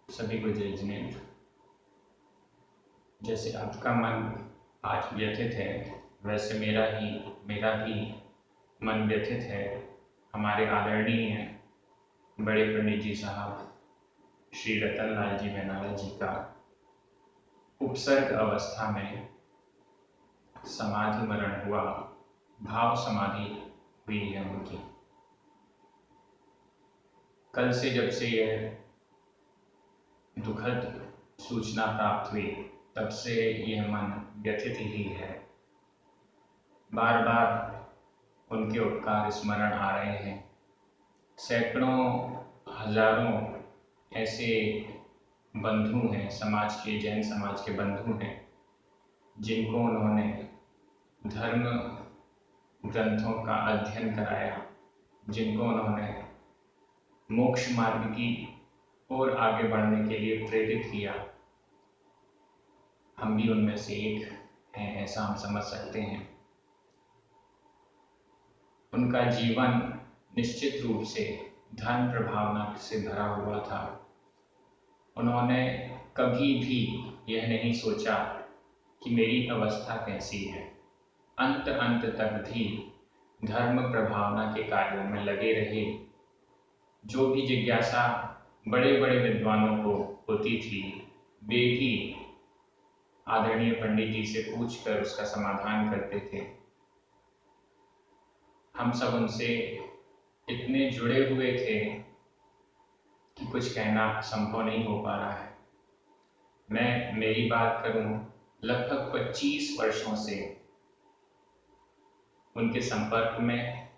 सभी को जय जिनेंद्र। जैसे आपका मन आज व्यथित है, वैसे मेरा भी मन व्यथित है। हमारे आदरणीय बड़े पंडित जी साहब श्री रतन लाल जी बेनाला जी का उपसर्ग अवस्था में समाधि मरण हुआ, भाव समाधि हुई है उनकी। कल से जब से यह दुखद सूचना प्राप्त हुई, तब से यह मन व्यथित ही है। बार बार उनके उपकार स्मरण आ रहे हैं। सैकड़ों हजारों ऐसे बंधु हैं, समाज के, जैन समाज के बंधु हैं, जिनको उन्होंने धर्म ग्रंथों का अध्ययन कराया, जिनको उन्होंने मोक्ष मार्ग की ओर आगे बढ़ने के लिए प्रेरित किया। हम भी उनमें से एक हैं, ऐसा हम समझ सकते हैं। उनका जीवन निश्चित रूप से धर्म प्रभावना से भरा हुआ था। उन्होंने कभी भी यह नहीं सोचा कि मेरी अवस्था कैसी है। अंत तक भी धर्म प्रभावना के कार्यों में लगे रहे। जो भी जिज्ञासा बड़े बड़े विद्वानों को होती थी, वे भी आदरणीय पंडित जी से पूछकर उसका समाधान करते थे। हम सब उनसे इतने जुड़े हुए थे कि कुछ कहना संभव नहीं हो पा रहा है। मैं मेरी बात करूं, लगभग 25 वर्षों से उनके संपर्क में,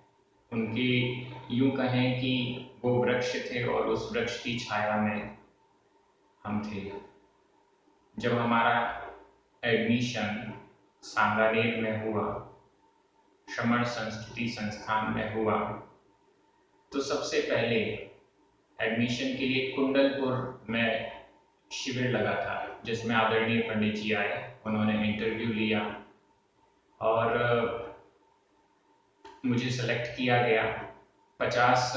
उनकी यूं कहें कि वो वृक्ष थे और उस वृक्ष की छाया में हम थे। जब हमारा एडमिशन सांगानेर में हुआ, श्रमण संस्कृति संस्थान में हुआ, तो सबसे पहले एडमिशन के लिए कुंडलपुर में शिविर लगा था, जिसमें आदरणीय पंडित जी आए। उन्होंने इंटरव्यू लिया और मुझे सेलेक्ट किया गया। 50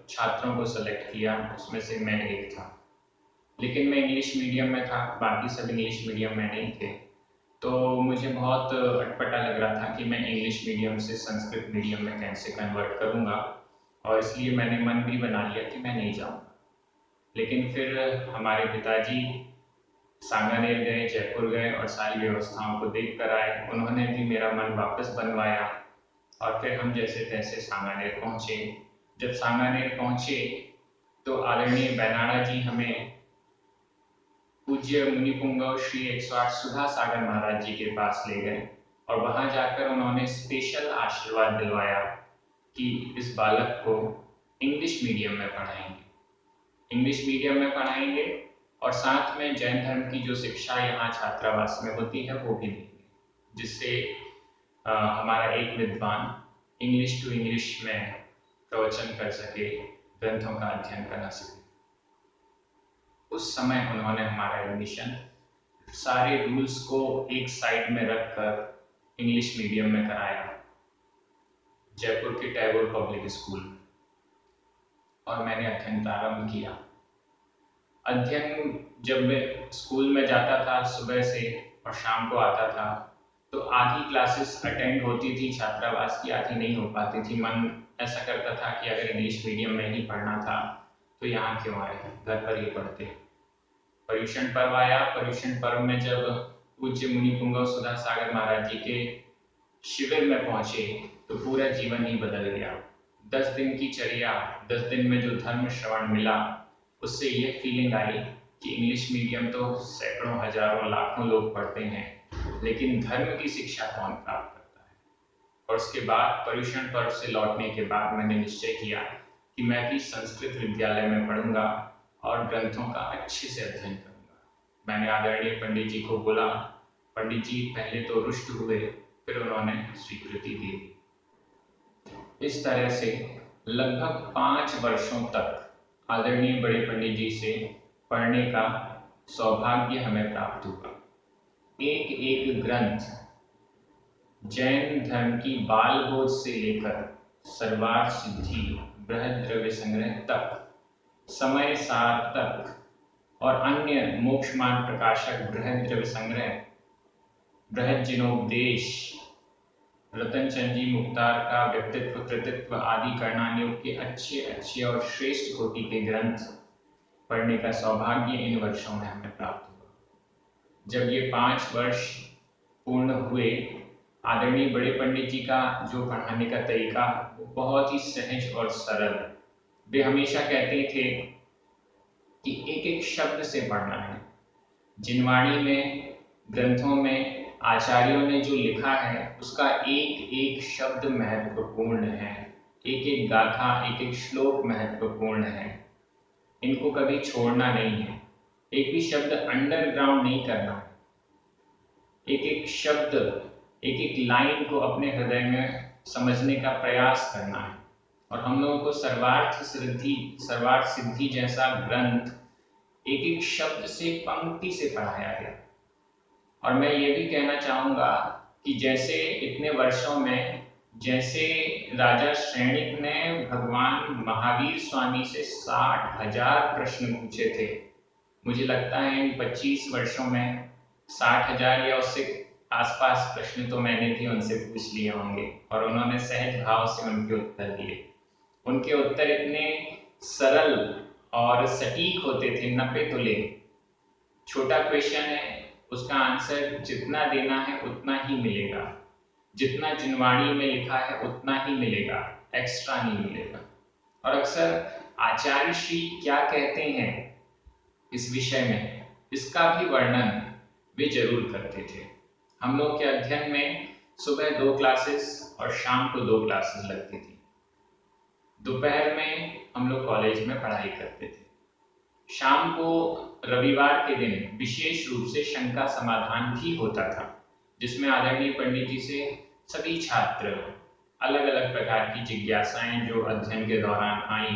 छात्रों को सेलेक्ट किया, उसमें से मैं एक था। लेकिन मैं इंग्लिश मीडियम में था, बाकी सब इंग्लिश मीडियम में नहीं थे। तो मुझे बहुत अटपटा लग रहा था कि मैं इंग्लिश मीडियम से संस्कृत मीडियम में कैसे कन्वर्ट करूँगा, और इसलिए मैंने मन भी बना लिया कि मैं नहीं जाऊँगा। लेकिन फिर हमारे पिताजी सांगानेर गए, जयपुर गए और सारी व्यवस्थाओं को देख कर आए। उन्होंने भी मेरा मन वापस बनवाया और फिर हम जैसे तैसे सांगानेर पहुँचे। जब सांगानेर पहुँचे तो आदरणीय बेनाला जी हमें पूज्य मुनि पुंगव श्री 108 सुधा सागर महाराज जी के पास ले गए और वहां जाकर उन्होंने स्पेशल आशीर्वाद दिलवाया कि इस बालक को इंग्लिश मीडियम में पढ़ाएंगे और साथ में जैन धर्म की जो शिक्षा यहाँ छात्रावास में होती है वो भी देंगे, जिससे हमारा एक विद्वान इंग्लिश टू इंग्लिश में प्रवचन कर सके, ग्रंथों का अध्ययन करा सके। उस समय उन्होंने हमारा एडमिशन सारे रूल्स को एक साइड में रखकर इंग्लिश मीडियम में कराया, जयपुर के टैगोर पब्लिक स्कूल, और मैंने अध्ययन प्रारंभ किया। अध्ययन जब मैं स्कूल में जाता था सुबह से और शाम को आता था, तो आधी क्लासेस अटेंड होती थी छात्रावास की, आधी नहीं हो पाती थी। मन ऐसा करता था कि अगर इंग्लिश मीडियम में ही पढ़ना था तो यहाँ क्यों आए, घर पर ही पढ़ते। पर्युषण पर्व आया। पर्युषण पर्व में जब पूज्य मुनि पुंगव सुधा सागर महाराज जी के शिविर में पहुंचे तो पूरा जीवन ही बदल गया। 10 दिन की चर्या, 10 दिन में जो धर्म श्रवण मिला, उससे ये फीलिंग आई कि इंग्लिश मीडियम तो सैकड़ों, हजारों, लाखों लोग पढ़ते हैं, लेकिन धर्म की शिक्षा कौन प्राप्त करता है। और उसके बाद पर्युषण पर्व से लौटने के बाद मैंने निश्चय किया कि मैं भी संस्कृत विद्यालय में पढ़ूंगा और ग्रंथों का अच्छे से अध्ययन करूंगा। मैंने आदरणीय पंडित जी को बोला। पंडित जी पहले तो रुष्ट हुए, फिर उन्होंने स्वीकृति दी। इस तरह से लगभग 5 वर्षों तक आदरणीय बड़े पंडित जी से पढ़ने का सौभाग्य हमें प्राप्त हुआ। एक एक ग्रंथ, जैन धर्म की बाल बोध से लेकर सर्वार्थ सिद्धि, बृहद द्रव्य संग्रह तक, समय सार तक और अन्य मोक्ष मार्ग प्रकाशक बृहद द्रव्य संग्रह, बृहद जिनोपदेश, रतन चंद जी मुख्तार का व्यक्तित्व कृतित्व आदि करणानियों के अच्छे अच्छे और श्रेष्ठ कोटि के ग्रंथ पढ़ने का सौभाग्य इन वर्षों में हमें प्राप्त हुआ। जब ये 5 वर्ष पूर्ण हुए, आदरणीय बड़े पंडित जी का जो पढ़ाने का तरीका वो बहुत ही सहज और सरल। वे हमेशा कहते थे कि एक एक शब्द से पढ़ना है। जिनवाणी में, ग्रंथों में आचार्यों ने जो लिखा है उसका एक एक शब्द महत्वपूर्ण है, एक एक गाथा, एक एक श्लोक महत्वपूर्ण है। इनको कभी छोड़ना नहीं है, एक भी शब्द अंडरग्राउंड नहीं करना है। एक एक शब्द, एक एक लाइन को अपने हृदय में समझने का प्रयास करना है। और हम लोगों को सर्वार्थ सिद्धि जैसा ग्रंथ एक एक शब्द से, पंक्ति से पढ़ाया गया। और मैं ये भी कहना चाहूँगा कि जैसे इतने वर्षों में जैसे राजा श्रेणिक ने भगवान महावीर स्वामी से 60,000 प्रश्न पूछे थे, मुझे लगता है इन 25 वर्षों में 60,000 या उससे आसपास प्रश्न तो मैंने भी उनसे पूछ लिए होंगे और उन्होंने सहज भाव से उनके उत्तर दिए। उनके उत्तर इतने सरल और सटीक होते थे, 90 तुले। छोटा क्वेश्चन है, उसका आंसर जितना देना है उतना ही मिलेगा, जितना जिनवाणी में लिखा है उतना ही मिलेगा, एक्स्ट्रा नहीं मिलेगा। और अक्सर आचार्य श्री क्या कहते हैं इस विषय में, इसका भी वर्णन वे जरूर करते थे। हम लोग के अध्ययन में सुबह 2 क्लासेस और शाम को 2 क्लासेस लगती थी। दोपहर में हम लोग कॉलेज में पढ़ाई करते थे। शाम को रविवार के दिन विशेष रूप से शंका समाधान भी होता था, जिसमें आदरणीय पंडित जी से सभी छात्र अलग अलग प्रकार की जिज्ञासाएं जो अध्ययन के दौरान आई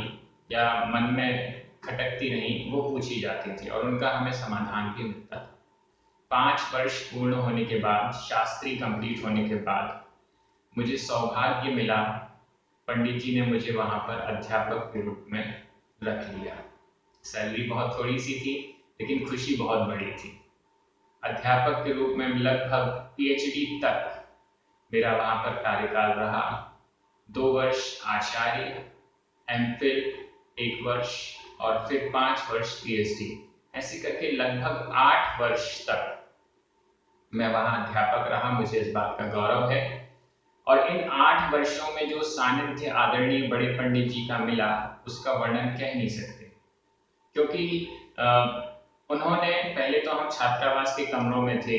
या मन में खटकती रही वो पूछी जाती थी और उनका हमें समाधान भी मिलता था। 5 वर्ष पूर्ण होने के बाद, शास्त्री कंप्लीट होने के बाद मुझे सौभाग्य मिला, पंडित जी ने मुझे वहाँ पर अध्यापक के रूप में रख लिया। सैलरी बहुत थोड़ी सी थी लेकिन खुशी बहुत बड़ी थी। अध्यापक के रूप में लगभग पीएचडी तक मेरा वहाँ पर कार्यकाल रहा। 2 वर्ष आचार्य, एमफिल 1 वर्ष और फिर 5 वर्ष पीएचडी, ऐसे करके लगभग 8 वर्ष तक मैं वहाँ अध्यापक रहा। मुझे इस बात का गौरव है। और इन 8 वर्षों में जो सानिध्य आदरणीय बड़े पंडित जी का मिला उसका वर्णन कह नहीं सकते, क्योंकि उन्होंने, पहले तो हम छात्रावास के कमरों में थे,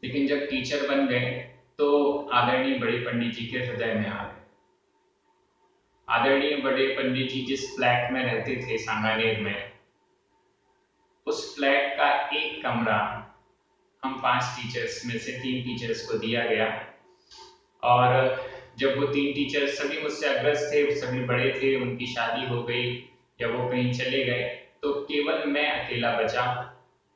लेकिन जब टीचर बन गए तो आदरणीय बड़े पंडित जी के हृदय में आ गए। आदरणीय बड़े पंडित जी जिस फ्लैट में रहते थे सांगानेर में, उस फ्लैट का एक कमरा हम 5 टीचर्स में से 3 टीचर्स को दिया गया। और जब वो 3 टीचर्स सभी मुझसे अग्रज थे, सभी बड़े थे, उनकी शादी हो गई या वो कहीं चले गए, तो केवल मैं अकेला बचा।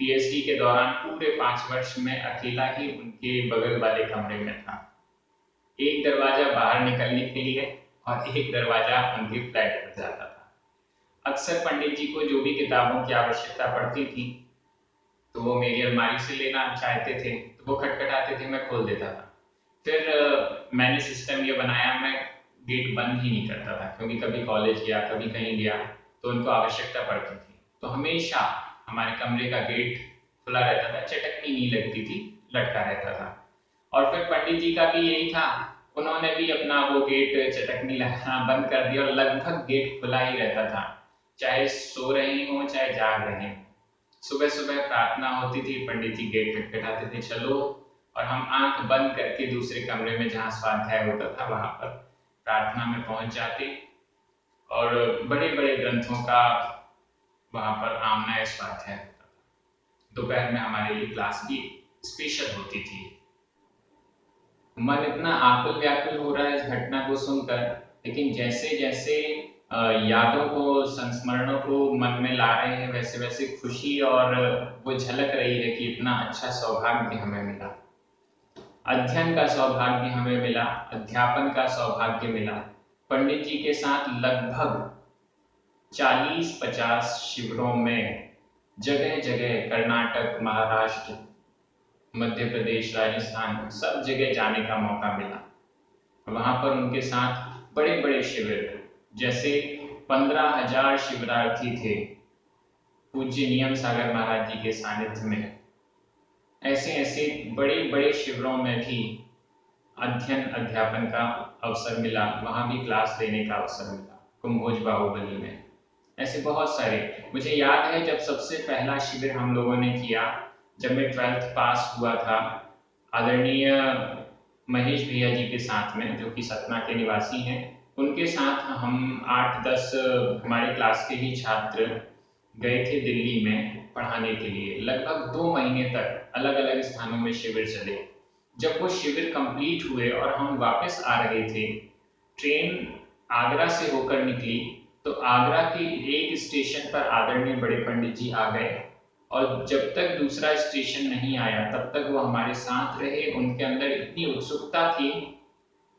पीएचडी के दौरान पूरे 5 वर्ष में अकेला ही उनके बगल वाले कमरे में था। एक दरवाजा बाहर निकलने के लिए और एक दरवाजा उनके फ्लैट पर जाता था। अक्सर पंडित जी को जो भी किताबों की आवश्यकता पड़ती थी तो वो मेरी अलमारी से लेना चाहते थे, तो वो खटखटाते थे, मैं खोल देता था। फिर मैंने सिस्टम ये बनाया, मैं गेट बंद ही नहीं करता था, क्योंकि कभी कॉलेज गया, कभी कहीं गया तो उनको आवश्यकता पड़ती थी, तो हमेशा हमारे कमरे का गेट खुला रहता था, चटकनी नहीं लगती थी, लटका रहता था। और फिर पंडित जी का भी यही था, उन्होंने भी अपना वो गेट चटकनी लगाना बंद कर दिया और लगभग गेट खुला ही रहता था, चाहे सो रहे हो चाहे जाग रहे हो। सुबह सुबह प्रार्थना होती थी, पंडित जी गेट खटखटाते थे, चलो, और हम आंख बंद करके दूसरे कमरे में जहाँ स्वाध्याय होता था वहां पर प्रार्थना में पहुंच जाते और बड़े बड़े ग्रंथों का वहां पर आमना स्वाध्याय होता था। दोपहर में हमारे लिए क्लास भी स्पेशल होती थी। मन इतना आकुल व्याकुल हो रहा है इस घटना को सुनकर, लेकिन जैसे जैसे यादों को, संस्मरणों को मन में ला रहे हैं, वैसे वैसे खुशी और वो झलक रही है कि इतना अच्छा सौभाग्य हमें मिला, अध्ययन का सौभाग्य हमें मिला, अध्यापन का सौभाग्य मिला। पंडित जी के साथ लगभग 40-50 शिविरों में जगह जगह कर्नाटक, महाराष्ट्र, मध्य प्रदेश, राजस्थान सब जगह जाने का मौका मिला। वहां पर उनके साथ बड़े बड़े शिविर, जैसे 15,000 शिविरार्थी थे पूज्य नियम सागर महाराज जी के सानिध्य में। ऐसे ऐसे बड़े बड़े शिविरों में भी अध्ययन अध्यापन का अवसर मिला, वहां भी क्लास लेने का अवसर मिला कुंभोज बाहुबली में। ऐसे बहुत सारे, मुझे याद है जब सबसे पहला शिविर हम लोगों ने किया, जब मैं 12th पास हुआ था, आदरणीय महेश भैया जी के साथ में, जो कि सतना के निवासी हैं, उनके साथ हम 8-10 हमारे क्लास के ही छात्र गए थे दिल्ली में पढ़ाने के लिए। लगभग 2 महीने तक अलग अलग स्थानों में शिविर चले। जब वो शिविर कंप्लीट हुए और हम वापस आ रहे थे, ट्रेन आगरा से होकर निकली, तो आगरा के एक स्टेशन पर आदरणीय बड़े पंडित जी आ गए, और जब तक दूसरा स्टेशन नहीं आया तब तक वो हमारे साथ रहे। उनके अंदर इतनी उत्सुकता थी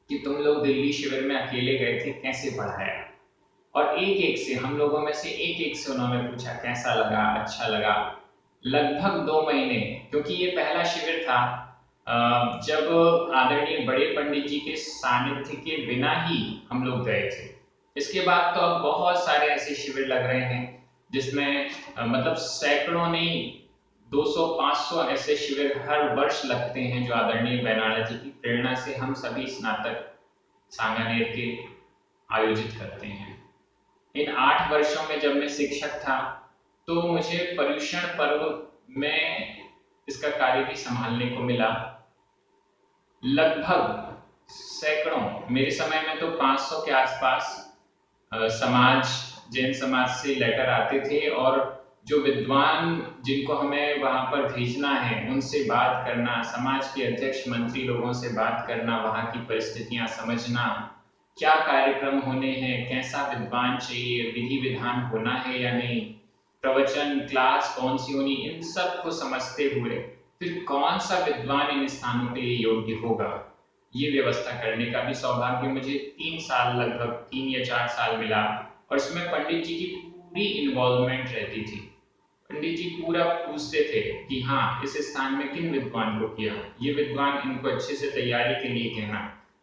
कि तुम लोग दिल्ली शिविर में अकेले गए थे, कैसे पढ़ाया, और एक एक से, हम लोगों में से एक एक से उन्होंने पूछा कैसा लगा, अच्छा लगा। लगभग 2 महीने, क्योंकि ये पहला शिविर था जब आदरणीय बड़े पंडित जी के सानिध्य के बिना ही हम लोग गए थे। इसके बाद तो अब बहुत सारे ऐसे शिविर लग रहे हैं जिसमें मतलब सैकड़ों नहीं, 200-500 ऐसे शिविर हर वर्ष लगते हैं, जो आदरणीय बैनाला जी की प्रेरणा से हम सभी स्नातक सांगानेर के आयोजित करते हैं। इन 8 वर्षों में जब मैं शिक्षक था, तो मुझे पर्युषण पर्व में इसका कार्य भी संभालने को मिला। लगभग सैकड़ों, मेरे समय में तो 500 के आसपास समाज, जैन समाज से लेटर आते थे, और जो विद्वान जिनको हमें वहां पर भेजना है उनसे बात करना, समाज के अध्यक्ष मंत्री लोगों से बात करना, वहां की परिस्थितियां समझना, क्या कार्यक्रम होने हैं, कैसा विद्वान चाहिए, विधि विधान होना है या नहीं, प्रवचन क्लास कौन सी होनी, इन सब को समझते हुए फिर कौन सा विद्वान इन स्थानों के लिए योग्य होगा, ये व्यवस्था करने का भी सौभाग्य मुझे 3 साल, लगभग 3 या 4 साल मिला। और इसमें पंडित जी की पूरी इन्वॉल्वमेंट रहती थी। पंडित जी पूरा पूछते थे कि हाँ, इस स्थान में किन विद्वान को किया, ये विद्वान इनको अच्छे से तैयारी के लिए कहना,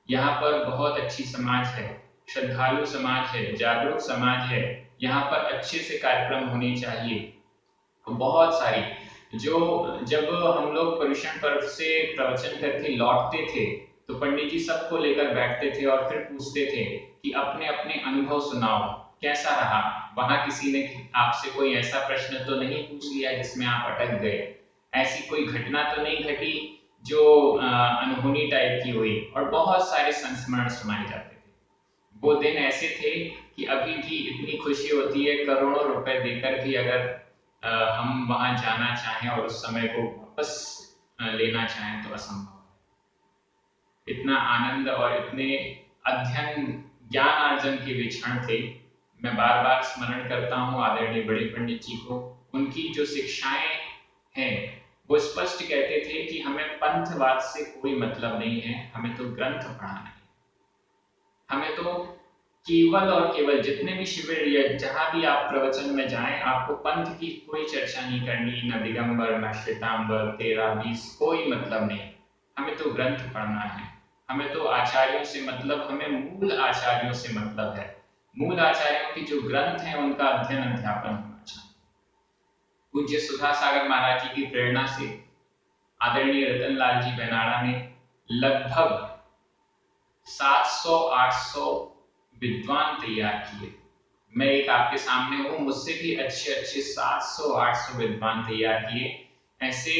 यहाँ पर बहुत अच्छी समाज है, श्रद्धालु समाज है, जागरूक समाज है, यहाँ पर अच्छे से कार्यक्रम होने चाहिए। बहुत सारी, जो जब हम लोग पर्युषण पर्व से प्रवचन करके लौटते थे, तो पंडित जी सबको लेकर बैठते थे और फिर पूछते थे कि अपने अपने अनुभव सुनाओ, कैसा रहा, वहां किसी ने आपसे कोई ऐसा प्रश्न तो नहीं पूछ लिया जिसमें आप अटक गए, ऐसी कोई घटना तो नहीं घटी जो अनहोनी टाइप की हुई, और बहुत सारे संस्मरण सुनाए जाते थे। वो दिन ऐसे थे कि अभी भी इतनी खुशी होती है, करोड़ों रुपए देकर भी अगर हम वहां जाना चाहें और उस समय को वापस लेना चाहें तो असंभव है। इतना आनंद और इतने अध्ययन ज्ञान अर्जन के वे क्षण थे। मैं बार बार स्मरण करता हूँ आदरणीय बड़े पंडित जी को। उनकी जो शिक्षाएं हैं वो स्पष्ट कहते थे कि हमें पंथवाद से कोई मतलब नहीं है, हमें तो ग्रंथ पढ़ाना है। हमें तो केवल और केवल, जितने भी शिविर या जहां भी आप प्रवचन में जाएं, आपको पंथ की कोई चर्चा नहीं करनी, न दिगंबर, न श्वेतांबर, 13-20, कोई मतलब नहीं। हमें तो ग्रंथ पढ़ना है, हमें तो आचार्यों से मतलब, हमें मूल आचार्यों से मतलब है। मूल आचार्यों के जो ग्रंथ हैं उनका अध्ययन अध्यापन होना चाहिए। पूज्य सुधा सागर महाराज जी की प्रेरणा से आदरणीय रतनलाल जी बैनाड़ा ने लगभग 700-800 विद्वान तैयार किए। मैं एक आपके सामने हूं, मुझसे भी अच्छे अच्छे 700-800 विद्वान तैयार किए। ऐसे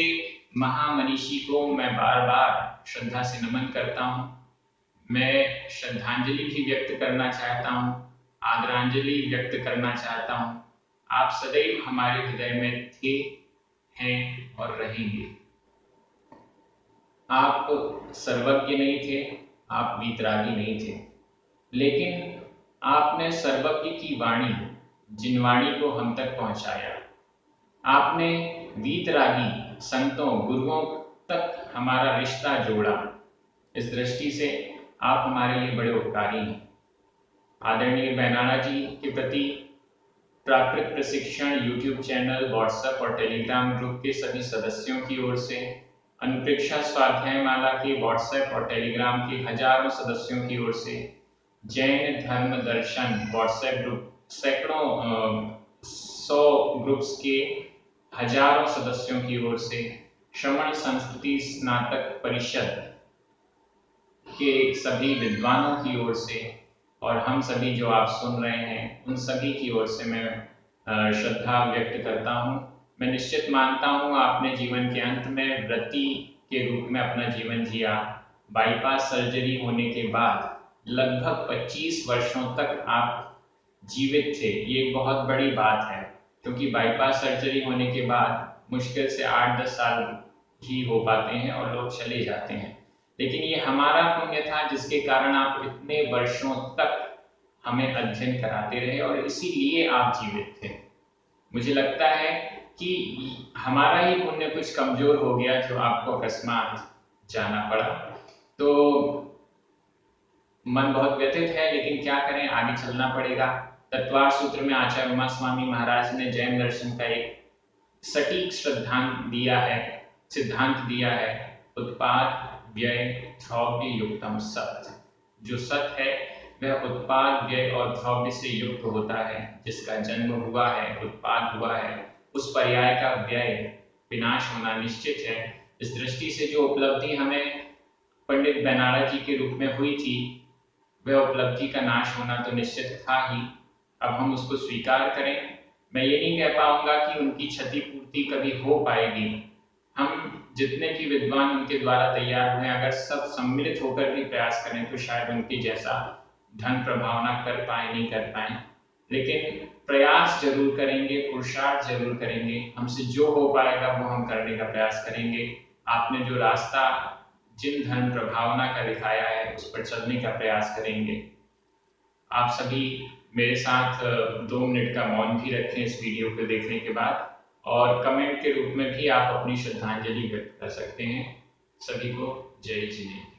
महामनीषी को मैं बार बार श्रद्धा से नमन करता हूं। मैं श्रद्धांजलि भी व्यक्त करना चाहता हूं, आदरांजलि व्यक्त करना चाहता हूं। आप सदैव हमारे हृदय में थे, हैं और रहेंगे। आप सर्वज्ञ नहीं थे, आप वीतरागी नहीं थे, लेकिन आपने सर्वज्ञ की वाणी, जिन वाणी को हम तक पहुंचाया। आपने वीतरागी संतों, गुरुओं तक हमारा रिश्ता जोड़ा। इस दृष्टि से आप हमारे लिए बड़े उपकारी हैं। आदरणीय बैनाला जी के प्रति प्राकृत प्रशिक्षण यूट्यूब चैनल, व्हाट्सएप और टेलीग्राम ग्रुप के सभी सदस्यों की ओर से, अनुप्रेक्षा स्वाध्याय माला के व्हाट्सएप और टेलीग्राम के हजारों सदस्यों की ओर से, जैन धर्म दर्शन व्हाट्सएप ग्रुप सैकड़ों 100 ग्रुप्स के हजारों सदस्यों की ओर से, श्रमण संस्कृति स्नातक परिषद के सभी विद्वानों की ओर से और हम सभी जो आप सुन रहे हैं उन सभी की ओर से मैं श्रद्धा व्यक्त करता हूँ। मैं निश्चित मानता हूँ आपने जीवन के अंत में व्रती के रूप में अपना जीवन जिया। बाईपास सर्जरी होने के बाद लगभग 25 वर्षों तक आप जीवित थे। ये एक बहुत बड़ी बात है, क्योंकि बाईपास सर्जरी होने के बाद मुश्किल से 8-10 साल ही हो पाते हैं और लोग चले जाते हैं। लेकिन ये हमारा पुण्य था जिसके कारण आप इतने वर्षों तक हमें अध्ययन कराते रहे और इसीलिए आप जीवित थे। मुझे लगता है कि हमारा ही पुण्य कुछ कमजोर हो गया जो आपको अकस्मात जाना पड़ा। तो मन बहुत व्यथित है, लेकिन क्या करें, आगे चलना पड़ेगा। तत्वार सूत्र में आचार्य उमा स्वामी महाराज ने जैन दर्शन का एक सटीक सिद्धांत दिया है, उत्पाद व्यय द्रव्य युक्तम सत। जो सत है वह उत्पाद व्यय और द्रव्य से युक्त होता है। जिसका जन्म हुआ है, उत्पाद हुआ है, उस पर्याय का व्यय विनाश होना निश्चित है। इस दृष्टि से जो उपलब्धि हमें पंडित बेनारा जी के रूप में हुई थी, वह उपलब्धि का नाश होना तो निश्चित था ही। अब हम उसको स्वीकार करें। मैं ये नहीं कह पाऊंगा कि उनकी क्षतिपूर्ति कभी हो पाएगी। हम जितने भी विद्वान उनके द्वारा तैयार हुए, अगर सब सम्मिलित होकर भी प्रयास करें तो शायद उनके जैसा धन प्रभावना कर पाए, नहीं कर पाए, लेकिन प्रयास जरूर करेंगे, पुरुषार्थ जरूर करेंगे। हमसे जो हो पाएगा वो हम करने का प्रयास करेंगे। आपने जो रास्ता जिन धन प्रभावना का दिखाया है उस पर चलने का प्रयास करेंगे। आप सभी मेरे साथ 2 मिनट का मौन भी रखें इस वीडियो को देखने के बाद, और कमेंट के रूप में भी आप अपनी श्रद्धांजलि व्यक्त कर सकते हैं। सभी को जय जिनेन्द्र।